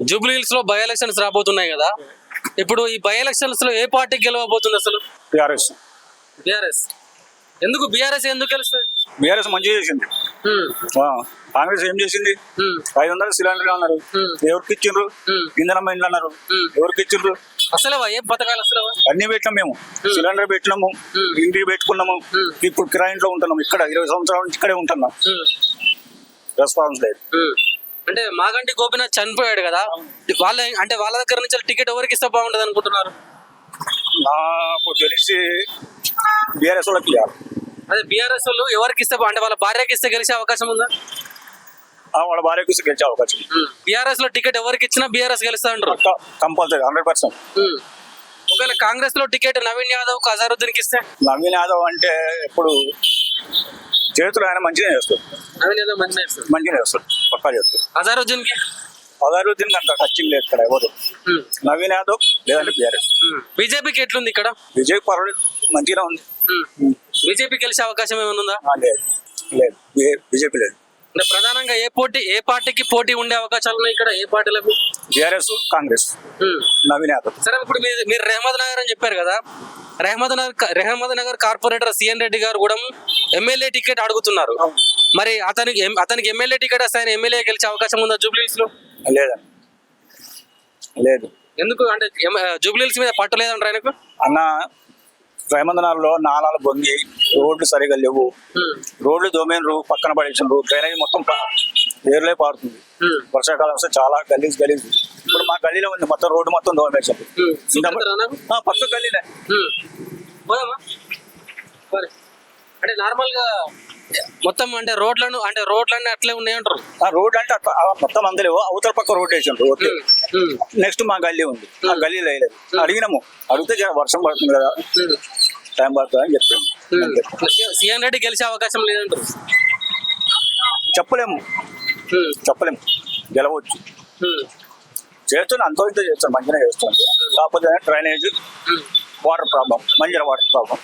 Jubilee hills లో by elections రాబోతున్నాయి కదా, ఇప్పుడు ఈ బై ఎలక్షన్స్ లో ఏ పార్టీ గెలవబోతుంది అసలు? టీఆర్ఎస్. బీఆర్ఎస్. ఎందుకు బీఆర్ఎస్ ఎందుకు గెలుస్తుంది? బీఆర్ఎస్ మంచిగా చేసింది. కాంగ్రెస్ ఏం చేసింది? 500 సిలిండర్లు అన్నారు, ఎవరికి ఇచ్చిండ్రు? ఇంధనం ఇండ్లు అన్నారు, ఎవరికి ఇచ్చిండ్రు? అసలు ఏం పథకాలు అసలు? అన్ని పెట్టినాం మేము. సిలిండర్ పెట్టినాము, ఇంటికి పెట్టుకున్నాము, ఇప్పుడు కిరాయింట్లో ఉంటున్నాము. ఇక్కడ 20 సంవత్సరాల నుంచి ఇక్కడే ఉంటున్నాం. రెస్పాన్స్ లేదు. అంటే మాగంటి గోపీనాథ్ చనిపోయాడు కదా, వాళ్ళ దగ్గర నుంచి టికెట్ ఎవరికి ఇస్తే బాగుంటది అనుకుంటున్నారు? నాకు తెలిసి బీఆర్ఎస్ వాళ్ళకి లేదు. అదే బీఆర్ఎస్ వాళ్ళు ఎవరికి ఇస్తే అంటే వాళ్ళ భార్యకి ఇస్తే గెలిచే అవకాశం ఉందా? వాళ్ళ భార్యకు గెలిచే అవకాశం. బీఆర్ఎస్ లో టికెట్ ఎవరికి ఇచ్చినా బీఆర్ఎస్ గెలుస్తా అంటారు కంపల్సరీ 100%. ఒకవేళ కాంగ్రెస్ లో టికెట్ నవీన్ యాదవ్ కు అజారుద్దీన్కి ఇస్తే? నవీన్ యాదవ్ అంటే ఇప్పుడు చేతులు ఆయన మంచిగా చేస్తాడు. నవీన్ యాదవ్ మంచిగా చేస్తాడు, పక్కా చేస్తాడు. అజారుద్దీన్ కి అంత టచింగ్ లేదు ఇక్కడ ఎవరు. నవీన్ యాదవ్ లేదంటే బీఆర్ఎస్. బీజేపీకి ఎట్లుంది ఇక్కడ? బీజేపీ పర్వాలేదు, మంచిగా ఉంది. బీజేపీ గెలిచే అవకాశం ఏమైనా ఉందా? లేదు, బీజేపీ లేదు. అంటే ప్రధానంగా ఏ పార్టీకి పోటీ ఉండే అవకాశాలు ఉన్నాయి ఇక్కడ? ఏ పార్టీలకు? బీఆర్ఎస్, కాంగ్రెస్, నవీన్ యాదవ్. సరే, ఇప్పుడు మీరు రెహమద్ నగర్ అని చెప్పారు కదా, రెహమద్ నగర్ కార్పొరేటర్ సిఎన్ రెడ్డి గారు కూడా ఎమ్మెల్యే టికెట్ అడుగుతున్నారు. మరి అతనికి ఎమ్మెల్యే టికెట్ వస్తే ఆయన ఎమ్మెల్యే గెలిచే అవకాశం ఉందా జూబ్లీ హిల్స్ లో? లేదు. ఎందుకు అంటే జూబ్లీ హిల్స్ మీద పట్టు లేదంటారు ఆయనకు? అన్న, రైమందనాల్లో నాలాలు బొంగి, రోడ్లు సరిగా లేవు, రోడ్లు దోమేనరు, పక్కన పడేసినారు, డ్రైనేజ్ మొత్తం ఏర్లే పారుతుంది. వర్షాకాలం వస్తే చాలా గలీజ్. ఇప్పుడు మా గల్లీలో ఉంది, మొత్తం రోడ్డు మొత్తం దోమేసారు. పక్క గల్లీనే. అంటే నార్మల్ గా మొత్తం అంటే రోడ్లన్నీ అట్లే ఉన్నాయి అంటారు. రోడ్ అంటే మొత్తం అందలేవు, అవతల పక్క రోడ్ వేసారు. ఓకే, నెక్స్ట్ మా గల్లీ ఉంది, ఆ గల్లీలో వేయలేదు. అడిగినాము, అడిగితే వర్షం పడుతుంది కదా, టైం పడుతుంది అని చెప్పింది. సిఎన్ రెడ్డి గెలిచే అవకాశం లేదంటారు? చెప్పలేము, గెలవచ్చు. చేస్తాను, అంతో ఇంతో చేస్తాను, మంచిగా చేస్తాను. కాకపోతే డ్రైనేజ్, వాటర్ ప్రాబ్లం, మంచిగా వాటర్ ప్రాబ్లం.